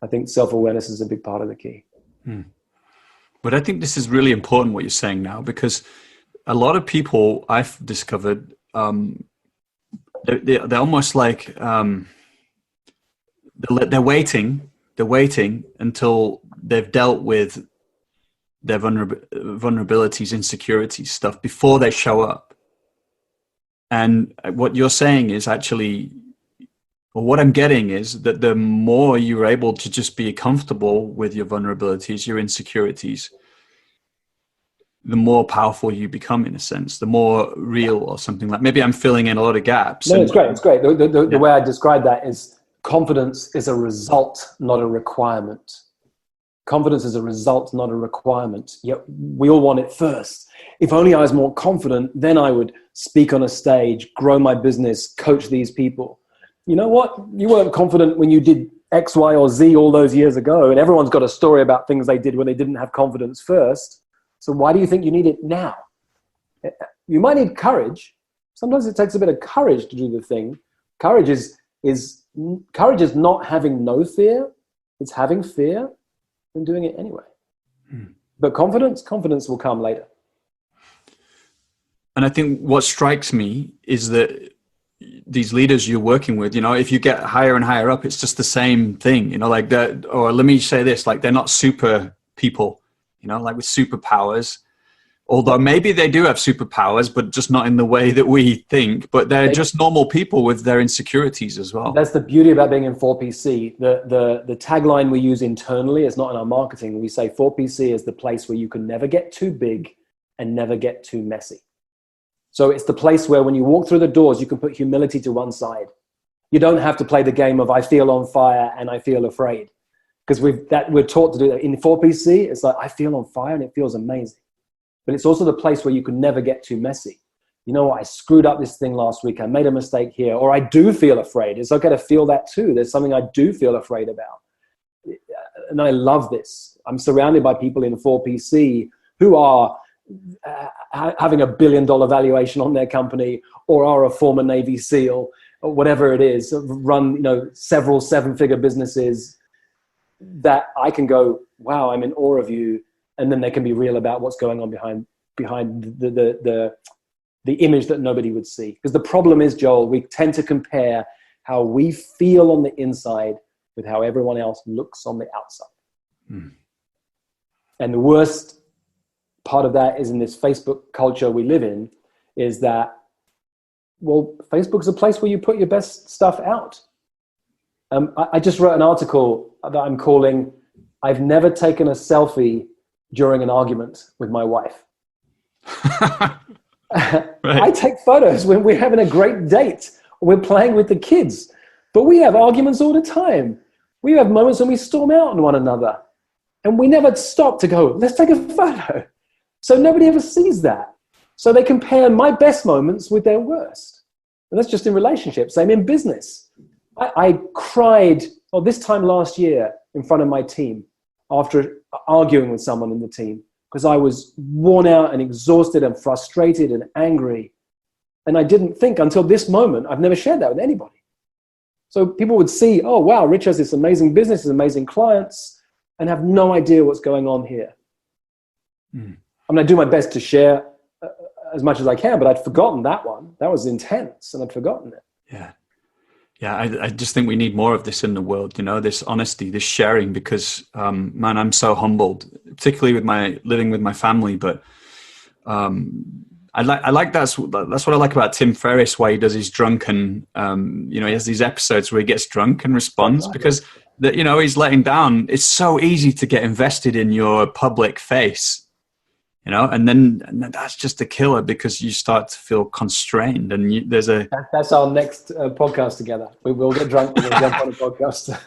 I think self-awareness is a big part of the key. But I think this is really important what you're saying now, because a lot of people I've discovered, they're almost like they're waiting until they've dealt with their vulnerabilities, insecurities, stuff before they show up. And what you're saying is actually, or what I'm getting is that the more you're able to just be comfortable with your vulnerabilities, your insecurities, the more powerful you become, in a sense, the more real, or something like. Maybe I'm filling in a lot of gaps. No, it's great. It's great. The way I describe that is confidence is a result, not a requirement. Confidence is a result, not a requirement. Yet we all want it first. If only I was more confident, then I would speak on a stage, grow my business, coach these people. You know what? You weren't confident when you did X, Y, or Z all those years ago. And everyone's got a story about things they did when they didn't have confidence first. So why do you think you need it now? You might need courage. Sometimes it takes a bit of courage to do the thing. Courage is not having no fear. It's having fear and doing it anyway. But confidence will come later. And I think what strikes me is that these leaders you're working with, if you get higher and higher up, it's just the same thing, like that. Or let me say this, like they're not super people, like with superpowers. Although maybe they do have superpowers, but just not in the way that we think. But they're just normal people with their insecurities as well. That's the beauty about being in 4PC. The tagline we use internally is not in our marketing. We say 4PC is the place where you can never get too big and never get too messy. So it's the place where when you walk through the doors, you can put humility to one side. You don't have to play the game of I feel on fire and I feel afraid. Because we're taught to do that. In 4PC, it's like I feel on fire and it feels amazing. But it's also the place where you can never get too messy. You know what? I screwed up this thing last week. I made a mistake here. Or I do feel afraid. It's okay to feel that too. There's something I do feel afraid about. And I love this. I'm surrounded by people in 4PC who are having $1 billion valuation on their company, or are a former Navy SEAL, or whatever it is, run several 7-figure businesses, that I can go, wow, I'm in awe of you. And then they can be real about what's going on behind the image that nobody would see. Because the problem is, Joel, we tend to compare how we feel on the inside with how everyone else looks on the outside. And the worst part of that is in this Facebook culture we live in, is that, well, Facebook's a place where you put your best stuff out. I just wrote an article that I'm calling, I've never taken a selfie during an argument with my wife. Right. I take photos when we're having a great date. We're playing with the kids. But we have arguments all the time. We have moments when we storm out on one another. And we never stop to go, let's take a photo. So nobody ever sees that. So they compare my best moments with their worst. And that's just in relationships. Same in business. I cried this time last year in front of my team after arguing with someone in the team because I was worn out and exhausted and frustrated and angry. And I didn't think until this moment, I've never shared that with anybody. So people would see, oh, wow, Rich has this amazing business, this amazing clients, and have no idea what's going on here. I mean, I do my best to share as much as I can, but I'd forgotten that one. That was intense, and I'd forgotten it. Yeah. Yeah, I just think we need more of this in the world, this honesty, this sharing, because, man, I'm so humbled, particularly with living with my family. But I like that's what I like about Tim Ferriss, why he does his drunken, he has these episodes where he gets drunk and responds, because he's letting down. It's so easy to get invested in your public face. And then that's just a killer because you start to feel constrained, and that's our next podcast together. We will get drunk and we'll jump on a podcast.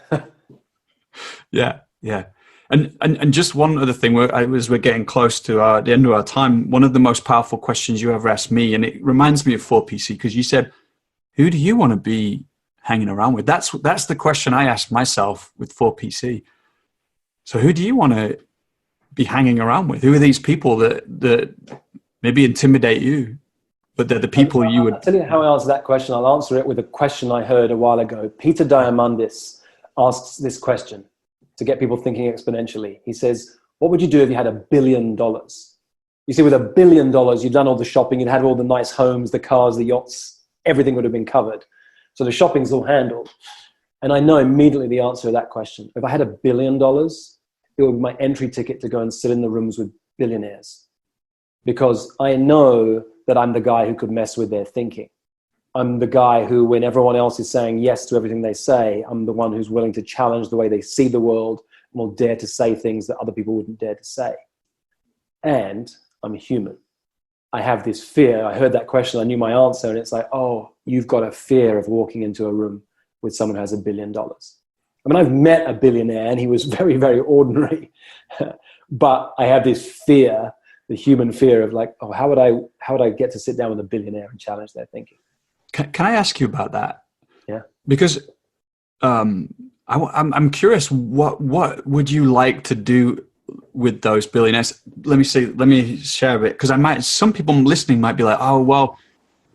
Yeah. And just one other thing, as we're getting close to the end of our time, one of the most powerful questions you ever asked me, and it reminds me of 4PC, because you said, who do you want to be hanging around with? That's the question I asked myself with 4PC. So who do you want to be hanging around with? Who are these people that maybe intimidate you, but they're the people you would... I'll tell you how I answer that question. I'll answer it with a question I heard a while ago. Peter Diamandis asks this question to get people thinking exponentially. He says, what would you do if you had $1 billion? You see, with $1 billion, you've done all the shopping, you'd had all the nice homes, the cars, the yachts, everything would have been covered. So the shopping's all handled. And I know immediately the answer to that question. If I had $1 billion, it would be my entry ticket to go and sit in the rooms with billionaires, because I know that I'm the guy who could mess with their thinking. I'm the guy who, when everyone else is saying yes to everything they say, I'm the one who's willing to challenge the way they see the world and will dare to say things that other people wouldn't dare to say. And I'm human. I have this fear. I heard that question. I knew my answer. And it's like, oh, you've got a fear of walking into a room with someone who has $1 billion. I mean, I've met a billionaire and he was very, very ordinary, but I have this fear, the human fear of like, oh, how would I get to sit down with a billionaire and challenge their thinking? Can I ask you about that? Yeah. Because I'm curious, what would you like to do with those billionaires? Let me share a bit, because some people listening might be like, oh, well,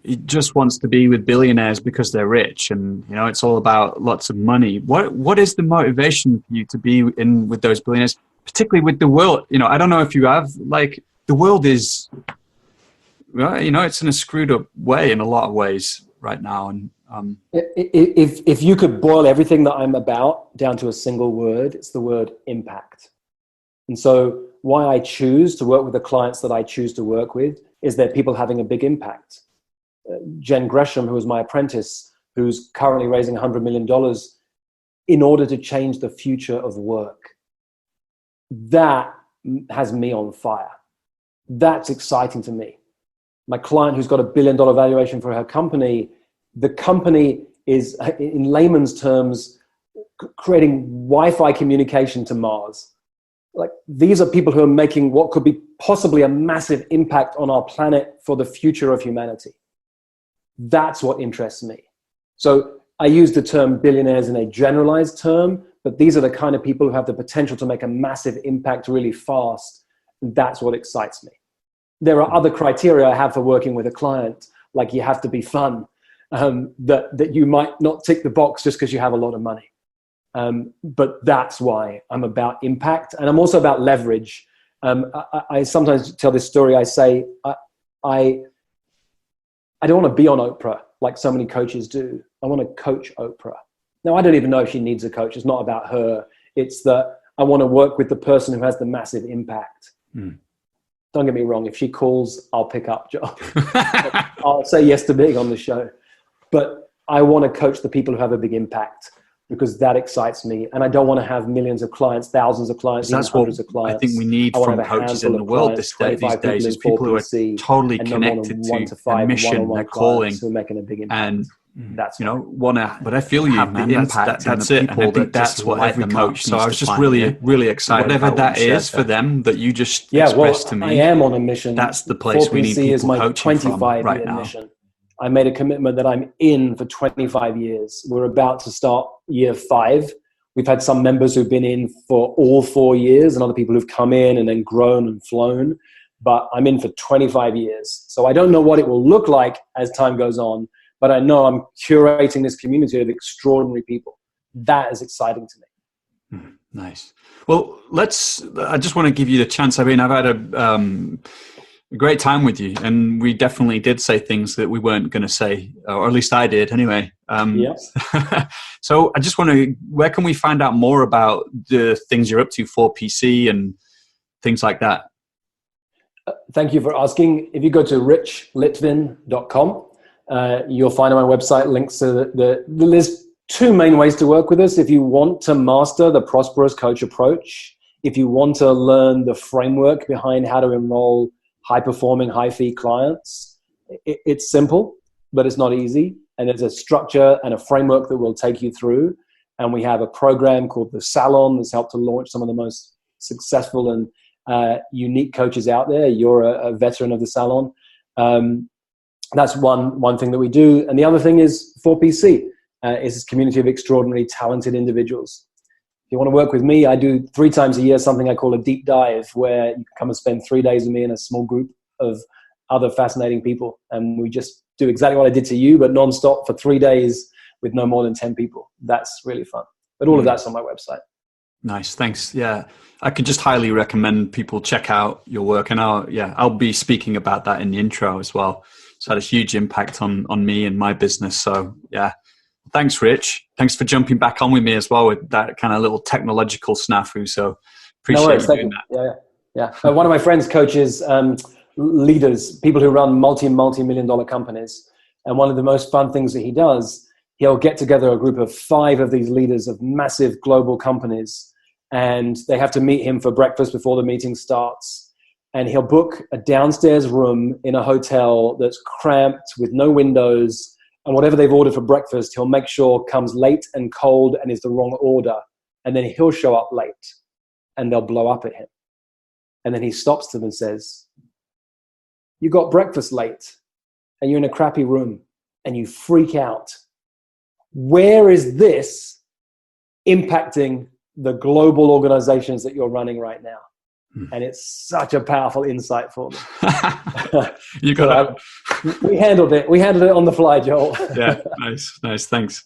he just wants to be with billionaires because they're rich, and it's all about lots of money. What is the motivation for you to be in with those billionaires, particularly with the world? I don't know if you have, like, the world is, it's in a screwed up way in a lot of ways right now. And if you could boil everything that I'm about down to a single word, it's the word impact. And so why I choose to work with the clients that I choose to work with is they're people having a big impact. Jen Gresham, who was my apprentice, who's currently raising $100 million in order to change the future of work. That has me on fire. That's exciting to me. My client who's got $1 billion valuation for her company, the company is, in layman's terms, creating Wi-Fi communication to Mars. Like, these are people who are making what could be possibly a massive impact on our planet for the future of humanity. That's what interests me. So I use the term billionaires in a generalized term, but these are the kind of people who have the potential to make a massive impact really fast. And that's what excites me. There are other criteria I have for working with a client, like you have to be fun, that you might not tick the box just because you have a lot of money. But that's why I'm about impact. And I'm also about leverage. I sometimes tell this story. I say, I don't want to be on Oprah like so many coaches do. I want to coach Oprah. Now, I don't even know if she needs a coach. It's not about her. It's that I want to work with the person who has the massive impact. Mm. Don't get me wrong. If she calls, I'll pick up, Joe. I'll say yes to being on the show. But I want to coach the people who have a big impact, because that excites me. And I don't want to have millions of clients, thousands of clients, even hundreds of clients. I think we need from coaches in the world these days is people who are totally connected to a mission, their calling, who are making a big impact. And that's but I feel you, man. The impact. That's it. And I think that's what every coach. So I was just really excited. Whatever that is for them that you just expressed to me. I am on a mission. That's the place we need people is my coaching from right now. Mission. I made a commitment that I'm in for 25 years. We're about to start year 5. We've had some members who've been in for all 4 years and other people who've come in and then grown and flown. But I'm in for 25 years. So I don't know what it will look like as time goes on, but I know I'm curating this community of extraordinary people. That is exciting to me. Nice. Well, I just want to give you the chance. I mean, I've had a great time with you, and we definitely did say things that we weren't going to say, or at least I did anyway. So I just want to, where can we find out more about the things you're up to for PC and things like that? Thank you for asking. If you go to richlitvin.com, you'll find on my website links to there's 2 main ways to work with us. If you want to master the Prosperous coach approach, if you want to learn the framework behind how to enroll high-performing, high-fee clients, it's simple, but it's not easy. And there's a structure and a framework that we'll take you through. And we have a program called the Salon that's helped to launch some of the most successful and unique coaches out there. You're a veteran of the Salon. That's one thing that we do. And the other thing is 4PC, is this community of extraordinary, talented individuals. If you want to work with me, I do 3 times a year something I call a deep dive, where you can come and spend 3 days with me in a small group of other fascinating people. And we just do exactly what I did to you, but nonstop for 3 days with no more than 10 people. That's really fun. But all of that's on my website. Nice. Thanks. Yeah. I could just highly recommend people check out your work. And I'll be speaking about that in the intro as well. It's had a huge impact on me and my business. So yeah. Thanks, Rich. Thanks for jumping back on with me as well with that kind of little technological snafu. So appreciate you doing that. Yeah. One of my friends coaches leaders, people who run multi-million dollar companies. And one of the most fun things that he does, he'll get together a group of 5 of these leaders of massive global companies, and they have to meet him for breakfast before the meeting starts. And he'll book a downstairs room in a hotel that's cramped with no windows, and whatever they've ordered for breakfast, he'll make sure comes late and cold and is the wrong order. And then he'll show up late and they'll blow up at him. And then he stops them and says, "You got breakfast late and you're in a crappy room and you freak out. Where is this impacting the global organizations that you're running right now?" And it's such a powerful insight for them. You got it. We handled it. We handled it on the fly, Joel. Yeah, nice. Thanks.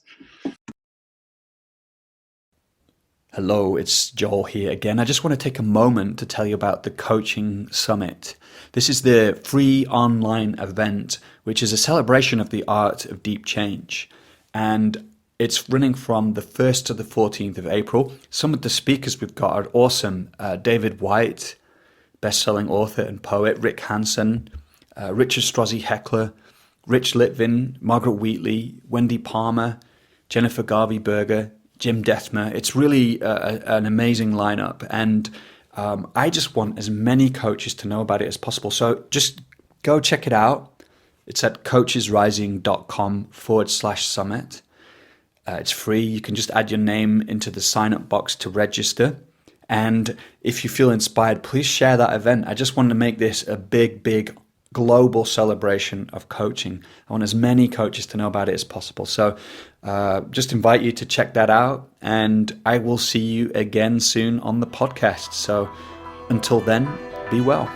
Hello, it's Joel here again. I just want to take a moment to tell you about the Coaching Summit. This is the free online event, which is a celebration of the art of deep change. And it's running from the 1st to the 14th of April. Some of the speakers we've got are awesome. David White, best-selling author and poet, Rick Hansen, Richard Strozzi Heckler, Rich Litvin, Margaret Wheatley, Wendy Palmer, Jennifer Garvey-Berger, Jim Dethmer. It's really an amazing lineup. And I just want as many coaches to know about it as possible. So just go check it out. It's at coachesrising.com/summit. It's free. You can just add your name into the sign-up box to register. And if you feel inspired, please share that event. I just want to make this a big global celebration of coaching. I want as many coaches to know about it as possible. So just invite you to check that out. And I will see you again soon on the podcast. So until then, be well.